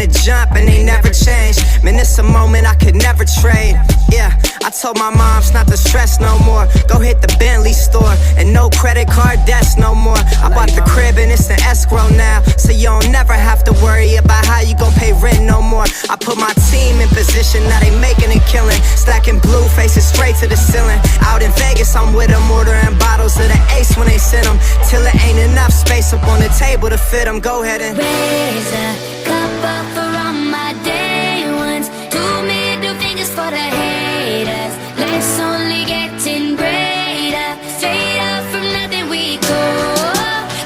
the jump and they never changed. Man, it's a moment I could never trade. Yeah, I told my moms not to stress no more. Go hit the Bentley store and no credit card debts no more. I bought the crib and it's an escrow now, so you don't never have to worry about how you gon' pay rent no more. I put my team in position, now they making a killing. Stacking blue faces straight to the ceiling. Out in Vegas, I'm with them, ordering bottles of the Ace when they send them, till it ain't enough space up on the table to fit them. Go ahead and raise a cup up for all my day ones. 2 middle fingers for the haters. Life's only getting greater. Straight up from nothing we go.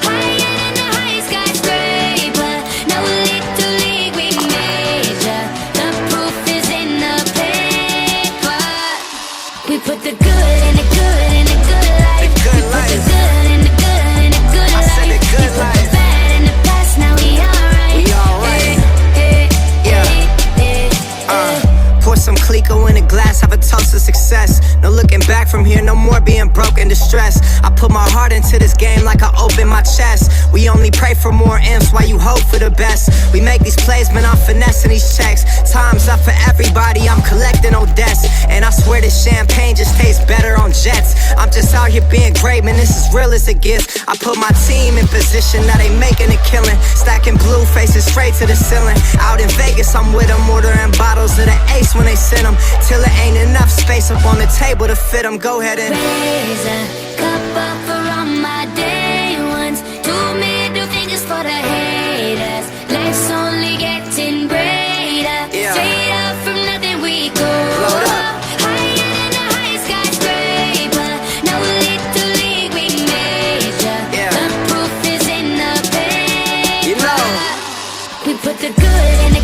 Higher than the highest skyscraper. No little league we major. The proof is in the paper. We put the good in the good in the good life. We put the good in the good in the good life. I said the good life. We put the bad in the past, now we alright. We alright. Pour some Clico in a glass, have a toast to success. No looking back from here, no more being broke and distressed. I put my heart into this game like I open my chest. We only pray for more M's while you hope for the best. We make these plays, man, I'm finessing these checks. Time's up for everybody, I'm collecting old debts. And I swear this champagne just tastes better on jets. I'm just out here being great, man, this is real as it gets. I put my team in position, now they making a killing. Stacking blue faces straight to the ceiling. Out in Vegas, I'm with them, ordering bottles of the Ace when they send them, till it ain't enough space up on the table to fit them. Go ahead and raise a cup up for all my day ones. 2 middle fingers for the haters. Life's only getting greater. Yeah. Straight up from nothing we go. Load up. Higher than the highest skyscraper. No little league we major. Yeah. The proof is in the paper. You know. We put the good in the